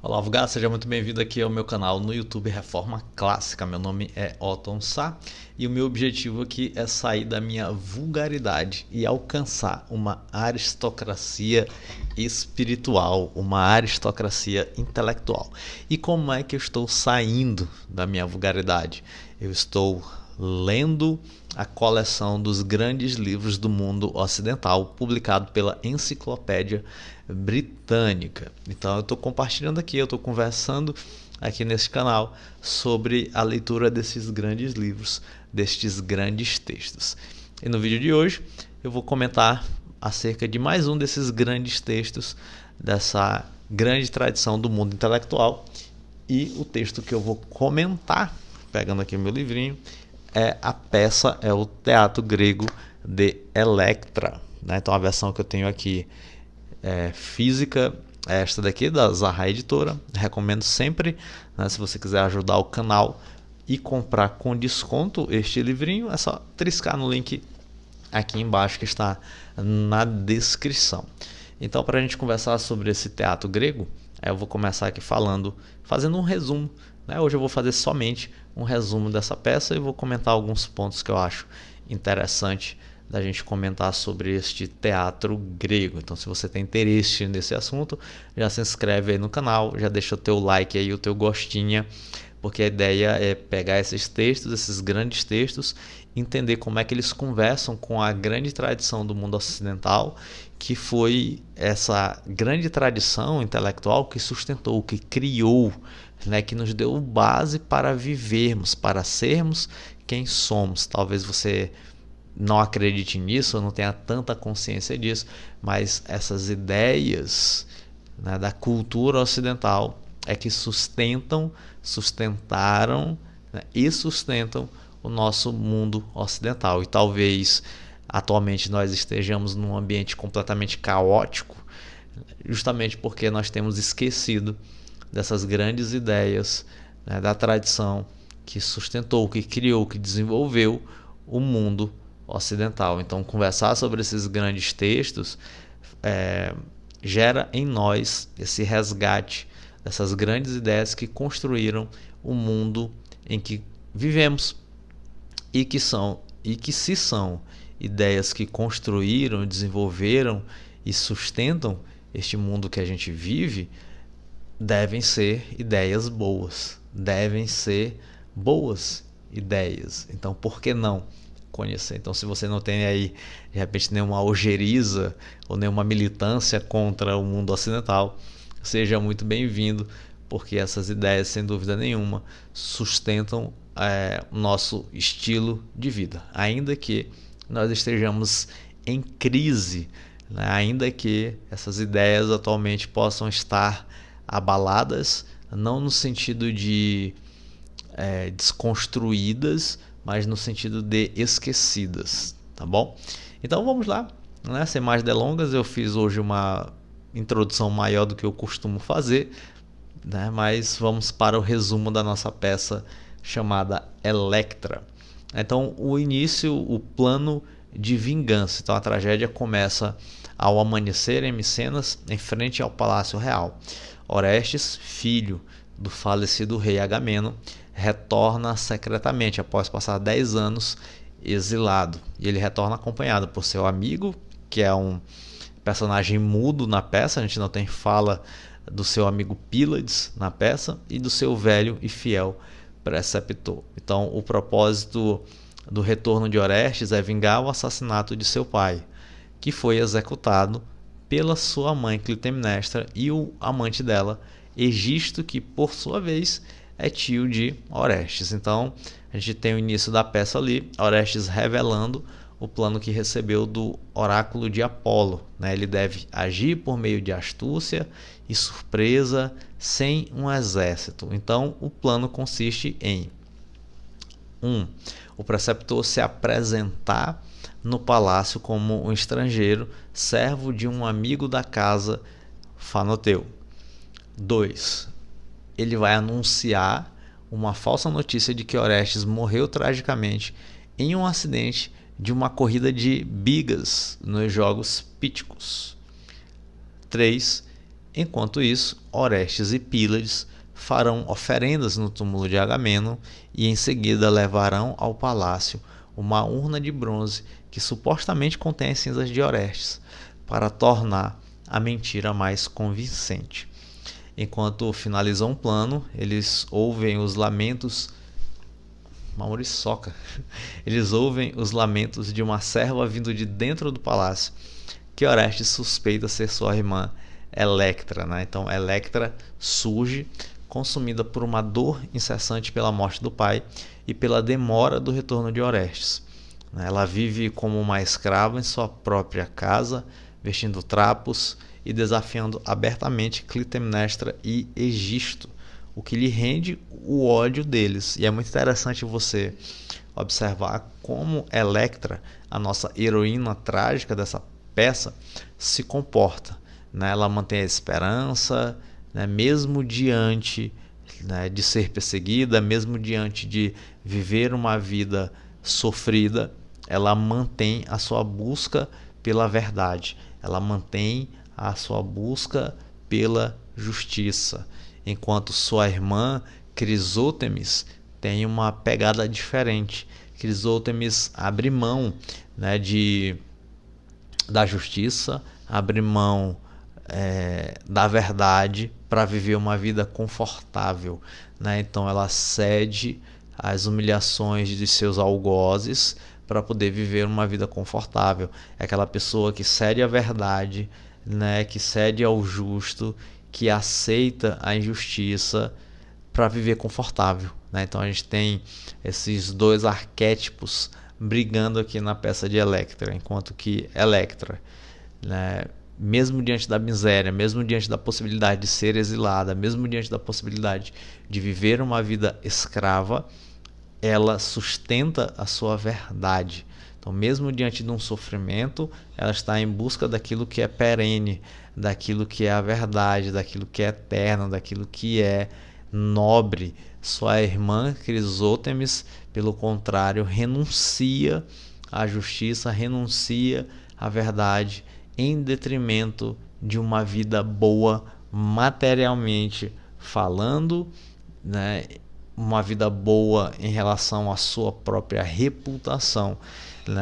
Olá, Vulgar, seja muito bem-vindo aqui ao meu canal no YouTube Reforma Clássica. Meu nome é Otton Sá e o meu objetivo aqui é sair da minha vulgaridade e alcançar uma aristocracia espiritual, uma aristocracia intelectual. E como é que eu estou saindo da minha vulgaridade? Eu estou lendo a coleção dos grandes livros do mundo ocidental, publicado pela Enciclopédia Britânica. Então eu estou compartilhando aqui, eu estou conversando aqui nesse canal sobre a leitura desses grandes livros, destes grandes textos. E no vídeo de hoje eu vou comentar acerca de mais um desses grandes textos, dessa grande tradição do mundo intelectual. E o texto que eu vou comentar, pegando aqui meu livrinho, é o Teatro Grego de Electra, né? Então a versão que eu tenho aqui física é esta daqui, da Zaha Editora. Recomendo sempre, né, se você quiser ajudar o canal e comprar com desconto este livrinho, é só triscar no link aqui embaixo que está na descrição. Então, para a gente conversar sobre esse teatro grego, eu vou começar aqui fazendo um resumo, né? Hoje eu vou fazer somente um resumo dessa peça e vou comentar alguns pontos que eu acho interessante da gente comentar sobre este teatro grego. Então, se você tem interesse nesse assunto, já se inscreve aí no canal, já deixa o teu like aí, o teu gostinha, porque a ideia é pegar esses textos, esses grandes textos, entender como é que eles conversam com a grande tradição do mundo ocidental, que foi essa grande tradição intelectual que sustentou, que criou, né, que nos deu base para vivermos, para sermos quem somos. Talvez você não acredite nisso, não tenha tanta consciência disso, mas essas ideias, né, da cultura ocidental é que sustentaram, né, e sustentam o nosso mundo ocidental. E talvez atualmente nós estejamos num ambiente completamente caótico, justamente porque nós temos esquecido dessas grandes ideias, né, da tradição que sustentou, que criou, que desenvolveu o mundo ocidental. Então, conversar sobre esses grandes textos gera em nós esse resgate dessas grandes ideias que construíram o mundo em que vivemos, e que se são ideias que construíram, desenvolveram e sustentam este mundo que a gente vive, devem ser ideias boas, devem ser boas ideias. Então, por que não conhecer? Então, se você não tem aí, de repente, nenhuma ojeriza ou nenhuma militância contra o mundo ocidental, seja muito bem-vindo, porque essas ideias, sem dúvida nenhuma, sustentam o nosso estilo de vida. Ainda que nós estejamos em crise, né? Ainda que essas ideias atualmente possam estar abaladas, não no sentido de desconstruídas, mas no sentido de esquecidas, tá bom? Então vamos lá, né? Sem mais delongas, eu fiz hoje uma introdução maior do que eu costumo fazer, né? Mas vamos para o resumo da nossa peça chamada Electra. Então, o início, o plano de vingança. Então, a tragédia começa ao amanhecer em Micenas, em frente ao Palácio Real. Orestes, filho do falecido rei Agamemnon, retorna secretamente após passar 10 anos exilado. E ele retorna acompanhado por seu amigo, que é um personagem mudo na peça, a gente não tem fala do seu amigo Pílades na peça, e do seu velho e fiel preceptor. Então, o propósito do retorno de Orestes é vingar o assassinato de seu pai, que foi executado pela sua mãe Clitemnestra e o amante dela, Egisto, que por sua vez é tio de Orestes. Então, a gente tem o início da peça ali, Orestes revelando o plano que recebeu do oráculo de Apolo, né? Ele deve agir por meio de astúcia e surpresa, sem um exército. Então, o plano consiste em 1. O preceptor se apresentar no palácio como um estrangeiro, servo de um amigo da casa Fanoteu. 2. Ele vai anunciar uma falsa notícia de que Orestes morreu tragicamente em um acidente de uma corrida de bigas nos Jogos Píticos. 3. Enquanto isso, Orestes e Pílades farão oferendas no túmulo de Agamenon e em seguida levarão ao palácio uma urna de bronze que supostamente contém as cinzas de Orestes, para tornar a mentira mais convincente. Enquanto finalizam o plano, eles ouvem os lamentos. Mauriçoca. Eles ouvem os lamentos de uma serva vindo de dentro do palácio, que Orestes suspeita ser sua irmã Electra, né? Então Electra surge consumida por uma dor incessante pela morte do pai e pela demora do retorno de Orestes. Ela vive como uma escrava em sua própria casa, vestindo trapos e desafiando abertamente Clitemnestra e Egisto, o que lhe rende o ódio deles. E é muito interessante você observar como Electra, a nossa heroína trágica dessa peça, se comporta. Ela mantém a esperança, mesmo diante de ser perseguida, mesmo diante de viver uma vida sofrida, ela mantém a sua busca pela verdade, ela mantém a sua busca pela justiça, enquanto sua irmã Crisótemis tem uma pegada diferente. Crisótemis abre mão da justiça, abre mão da verdade para viver uma vida confortável, Então ela cede às humilhações de seus algozes para poder viver uma vida confortável. É aquela pessoa que cede à verdade, que cede ao justo, que aceita a injustiça para viver confortável, Então a gente tem esses dois arquétipos brigando aqui na peça de Electra, enquanto que Electra, mesmo diante da miséria, mesmo diante da possibilidade de ser exilada, mesmo diante da possibilidade de viver uma vida escrava, ela sustenta a sua verdade. Então, mesmo diante de um sofrimento, ela está em busca daquilo que é perene, daquilo que é a verdade, daquilo que é eterno, daquilo que é nobre. Sua irmã Crisótemis, pelo contrário, renuncia à justiça, renuncia à verdade, em detrimento de uma vida boa materialmente falando, uma vida boa em relação à sua própria reputação,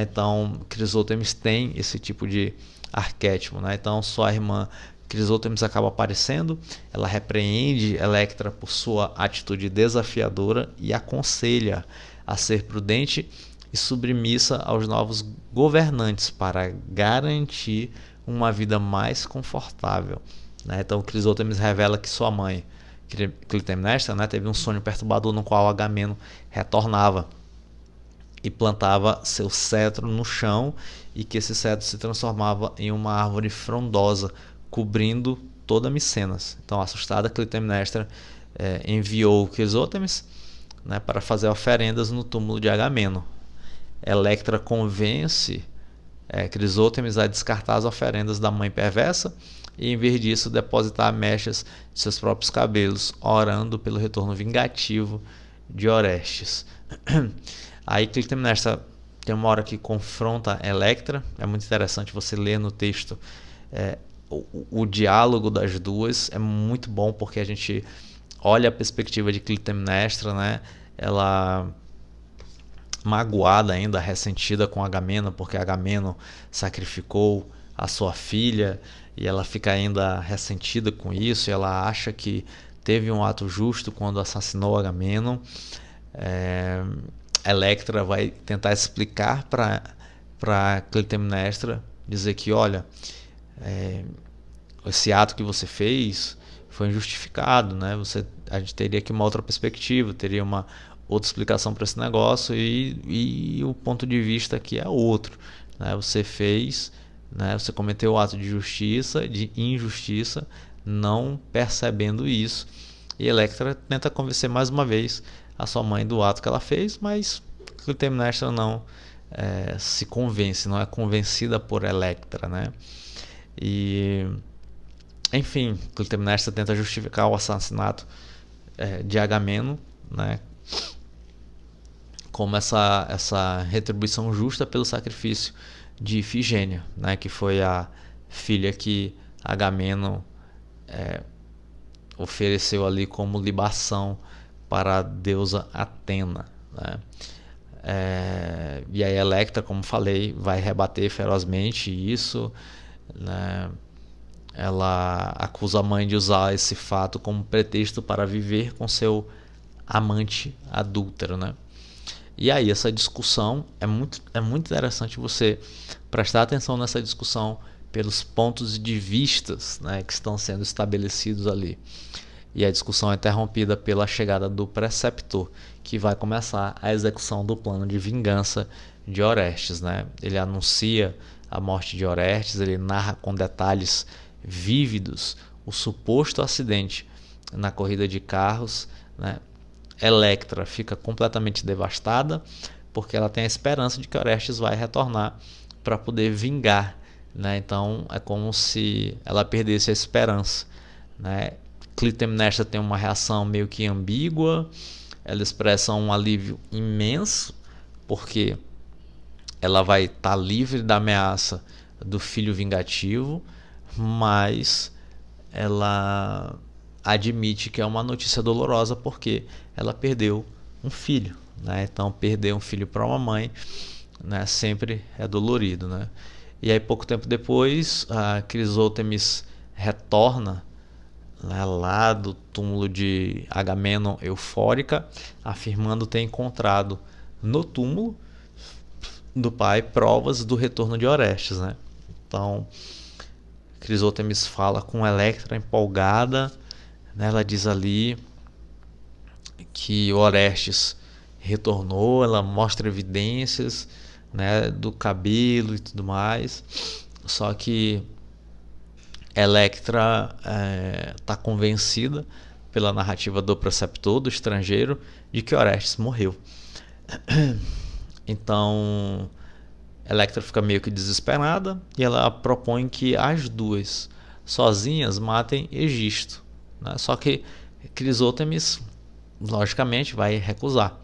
Então Crisótemis tem esse tipo de arquétipo, Então sua irmã Crisótemis acaba aparecendo, ela repreende Electra por sua atitude desafiadora e aconselha a ser prudente e submissa aos novos governantes para garantir uma vida mais confortável, Então Crisótemis revela que sua mãe, Clitemnestra, teve um sonho perturbador no qual Agamenon retornava e plantava seu cetro no chão, e que esse cetro se transformava em uma árvore frondosa, cobrindo toda Micenas. Então, assustada, Clitemnestra enviou Crisótemis para fazer oferendas no túmulo de Agamenon. Electra convence Crisótemis a descartar as oferendas da mãe perversa e, em vez disso, depositar mechas de seus próprios cabelos, orando pelo retorno vingativo de Orestes. Aí Clitemnestra tem uma hora que confronta Electra. É muito interessante você ler no texto o diálogo das duas. É muito bom porque a gente olha a perspectiva de Clitemnestra, ela magoada ainda, ressentida com Agamenon, porque Agamenon sacrificou a sua filha, e ela fica ainda ressentida com isso, e ela acha que teve um ato justo quando assassinou Agamenon. Electra vai tentar explicar para Clitemnestra, dizer que, olha, esse ato que você fez foi injustificado, a gente teria aqui uma outra perspectiva, teria uma outra explicação para esse negócio, e o ponto de vista aqui é outro, Você fez, você cometeu o ato de justiça, de injustiça, não percebendo isso. E Electra tenta convencer mais uma vez a sua mãe do ato que ela fez, mas Clitemnestra não se convence, não é convencida por Electra, E, enfim, Clitemnestra tenta justificar o assassinato de Agamenon, como essa retribuição justa pelo sacrifício de Ifigênia, que foi a filha que Agamenon ofereceu ali como libação para a deusa Atena, né? E aí Electra, como falei, vai rebater ferozmente isso, né? Ela acusa a mãe de usar esse fato como pretexto para viver com seu amante adúltero, né? E aí essa discussão é muito interessante você prestar atenção nessa discussão pelos pontos de vistas, né, que estão sendo estabelecidos ali. E a discussão é interrompida pela chegada do preceptor, que vai começar a execução do plano de vingança de Orestes, né? Ele anuncia a morte de Orestes, ele narra com detalhes vívidos o suposto acidente na corrida de carros, né? Electra fica completamente devastada porque ela tem a esperança de que Orestes vai retornar para poder vingar, né? Então é como se ela perdesse a esperança, né? Clitemnestra tem uma reação meio que ambígua, ela expressa um alívio imenso porque ela vai estar livre da ameaça do filho vingativo, mas ela admite que é uma notícia dolorosa porque ela perdeu um filho, né? Então perder um filho para uma mãe, né, sempre é dolorido, né? E aí pouco tempo depois a Crisótemis retorna, né, lá do túmulo de Agamenon eufórica, afirmando ter encontrado no túmulo do pai provas do retorno de Orestes, né? Então Crisótemis fala com Electra empolgada, né? Ela diz ali que Orestes retornou, ela mostra evidências, né, do cabelo e tudo mais, só que Electra está convencida pela narrativa do preceptor, do estrangeiro, de que Orestes morreu. Então Electra fica meio que desesperada e ela propõe que as duas sozinhas matem Egisto, né? Só que Crisótemis logicamente vai recusar,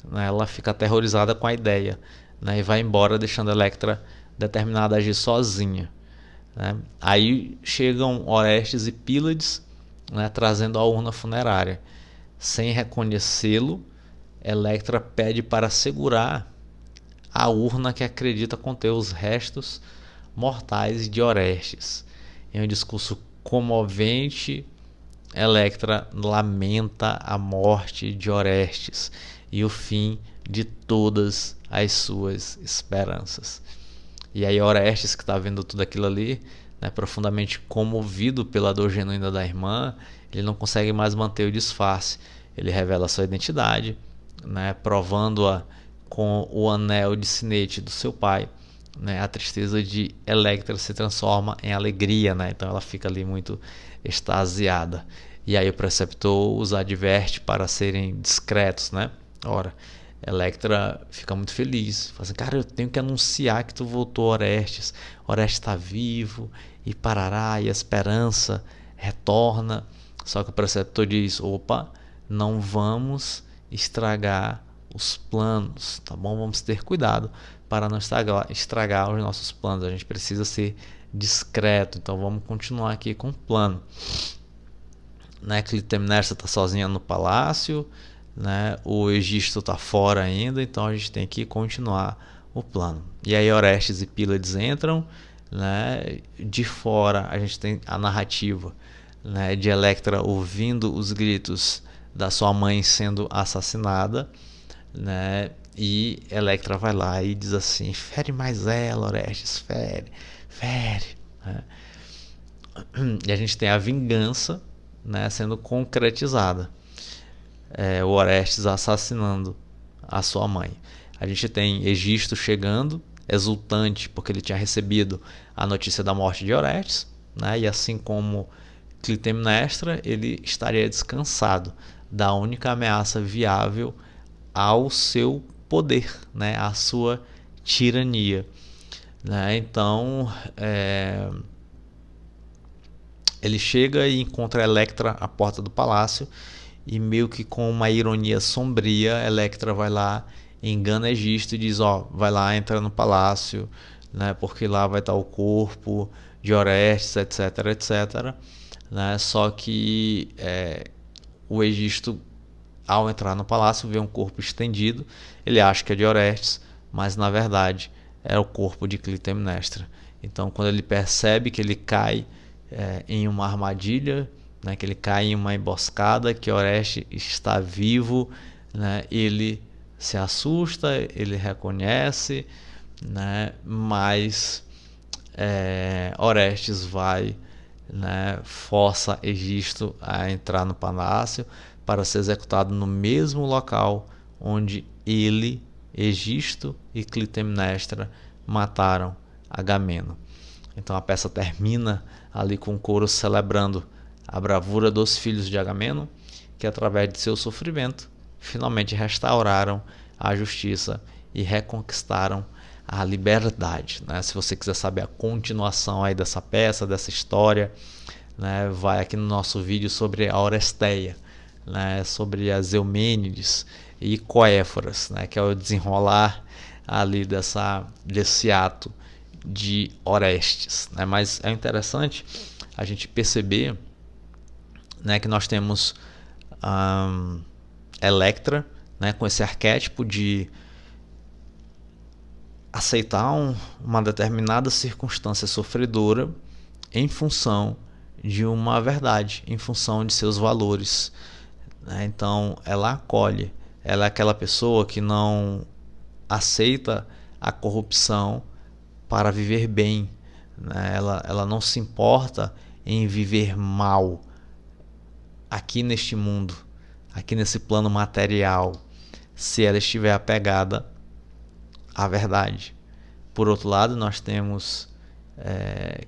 né? Ela fica aterrorizada com a ideia, né? E vai embora deixando Electra determinada a agir sozinha, né? Aí chegam Orestes e Pílades, né, trazendo a urna funerária. Sem reconhecê-lo, Electra pede para segurar a urna que acredita conter os restos mortais de Orestes. Em um discurso comovente, Electra lamenta a morte de Orestes e o fim de todas as suas esperanças. E aí Orestes, que está vendo tudo aquilo ali, né, profundamente comovido pela dor genuína da irmã, ele não consegue mais manter o disfarce. Ele revela sua identidade, né, provando-a com o anel de sinete do seu pai, né? A tristeza de Electra se transforma em alegria, né? Então ela fica ali muito extasiada. E aí o preceptor os adverte para serem discretos, né? Ora, Electra fica muito feliz, fala assim: cara, eu tenho que anunciar que tu voltou, Orestes. Orestes está vivo e parará, e a esperança retorna. Só que o preceptor diz: opa, não vamos estragar os planos, tá bom? Vamos ter cuidado para não estragar os nossos planos. A gente precisa ser discreto, então vamos continuar aqui com o plano, né? Clitemnestra está sozinha no palácio, né? O Egisto está fora ainda, então a gente tem que continuar o plano. E aí Orestes e Pílades entram, né? De fora a gente tem a narrativa, né, de Electra ouvindo os gritos da sua mãe sendo assassinada, né? E Electra vai lá e diz assim: fere mais ela, Orestes, fere, né? E a gente tem a vingança, né, sendo concretizada, o Orestes assassinando a sua mãe. A gente tem Egisto chegando, exultante porque ele tinha recebido a notícia da morte de Orestes, né? E assim como Clitemnestra, ele estaria descansado da única ameaça viável ao seu poder, né, à sua tirania, né? Então ele chega e encontra Electra à porta do palácio e, meio que com uma ironia sombria, Electra vai lá, engana Egisto e diz: ó, vai lá, entra no palácio, né, porque lá vai estar o corpo de Orestes, etc, etc. né? Só que o Egisto, ao entrar no palácio, vê um corpo estendido. Ele acha que é de Orestes, mas na verdade é o corpo de Clitemnestra. Então, quando ele percebe que ele cai em uma armadilha, né, que ele cai em uma emboscada, que Orestes está vivo, né, ele se assusta, ele reconhece, né, mas Orestes vai, né, força Egisto a entrar no palácio para ser executado no mesmo local onde ele, Egisto e Clitemnestra mataram Agamemnon. Então a peça termina ali com o coro celebrando a bravura dos filhos de Agamemnon, que através de seu sofrimento finalmente restauraram a justiça e reconquistaram a liberdade, né? Se você quiser saber a continuação aí dessa peça, dessa história, né, vai aqui no nosso vídeo sobre a Oresteia, né, sobre as Eumênides e Coéforas, né, que é o desenrolar ali desse ato de Orestes, né? Mas é interessante a gente perceber, né, que nós temos Electra, né, com esse arquétipo de aceitar uma determinada circunstância sofredora em função de uma verdade, em função de seus valores, né? Então ela acolhe, ela é aquela pessoa que não aceita a corrupção para viver bem, né? Ela não se importa em viver mal aqui neste mundo, aqui nesse plano material, se ela estiver apegada à verdade. Por outro lado, nós temos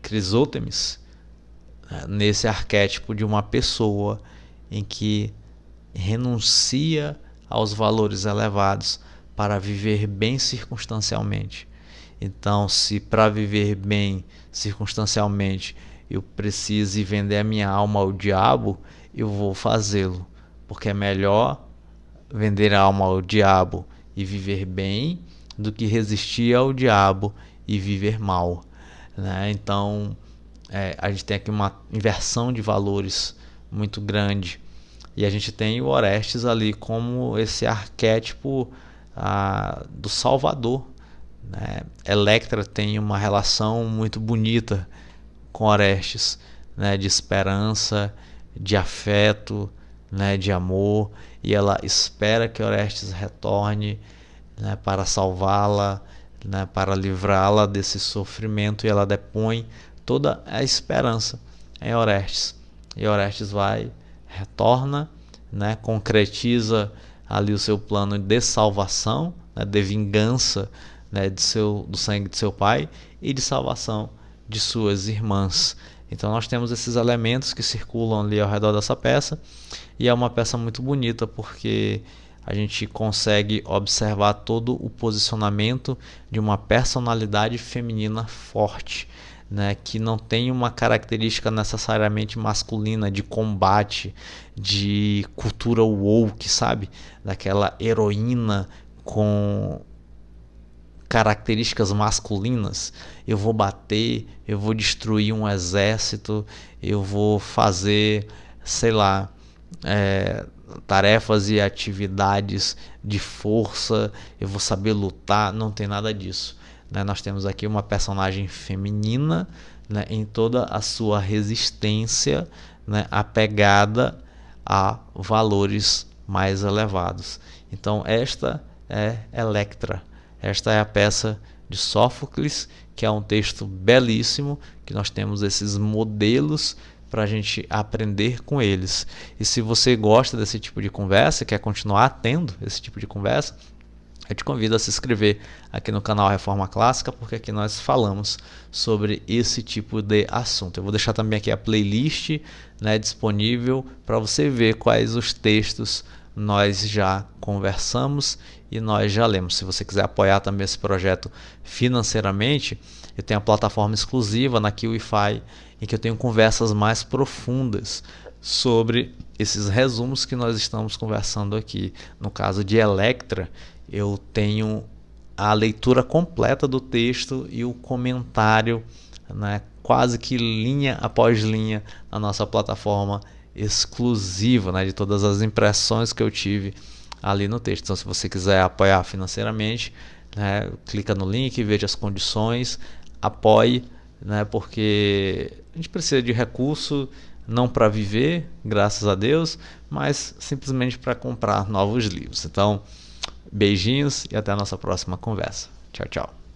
Crisótemis, nesse arquétipo de uma pessoa em que renuncia aos valores elevados para viver bem circunstancialmente. Então, se para viver bem circunstancialmente eu preciso vender a minha alma ao diabo, eu vou fazê-lo, porque é melhor vender a alma ao diabo e viver bem do que resistir ao diabo e viver mal, né? Então a gente tem aqui uma inversão de valores muito grande, e a gente tem o Orestes ali como esse arquétipo do Salvador, né? Electra tem uma relação muito bonita com Orestes, né? De esperança, de afeto, né? De amor, e ela espera que Orestes retorne, né? Para salvá-la, né? Para livrá-la desse sofrimento, e ela depõe toda a esperança em Orestes. E Orestes retorna, né? Concretiza ali o seu plano de salvação, né? De vingança, né? Do sangue de seu pai e de salvação de suas irmãs. Então nós temos esses elementos que circulam ali ao redor dessa peça, e é uma peça muito bonita porque a gente consegue observar todo o posicionamento de uma personalidade feminina forte, né, que não tem uma característica necessariamente masculina de combate, de cultura woke, sabe? Daquela heroína com características masculinas. Eu vou bater, eu vou destruir um exército, eu vou fazer, sei lá, tarefas e atividades de força, eu vou saber lutar. Não tem nada disso, né? Nós temos aqui uma personagem feminina, né, em toda a sua resistência, né, apegada a valores mais elevados. Então esta é Electra. Esta é a peça de Sófocles, que é um texto belíssimo, que nós temos esses modelos para a gente aprender com eles. E se você gosta desse tipo de conversa, quer continuar tendo esse tipo de conversa, eu te convido a se inscrever aqui no canal Reforma Clássica, porque aqui nós falamos sobre esse tipo de assunto. Eu vou deixar também aqui a playlist, né, disponível para você ver quais os textos nós já conversamos e nós já lemos. Se você quiser apoiar também esse projeto financeiramente, eu tenho a plataforma exclusiva na Kiwify, em que eu tenho conversas mais profundas sobre esses resumos que nós estamos conversando aqui. No caso de Electra, eu tenho a leitura completa do texto e o comentário, né, quase que linha após linha na nossa plataforma exclusiva, né, de todas as impressões que eu tive ali no texto. Então, se você quiser apoiar financeiramente, né, clica no link, veja as condições, apoie, né, porque a gente precisa de recurso não para viver, graças a Deus, mas simplesmente para comprar novos livros. Então, beijinhos e até a nossa próxima conversa. Tchau, tchau.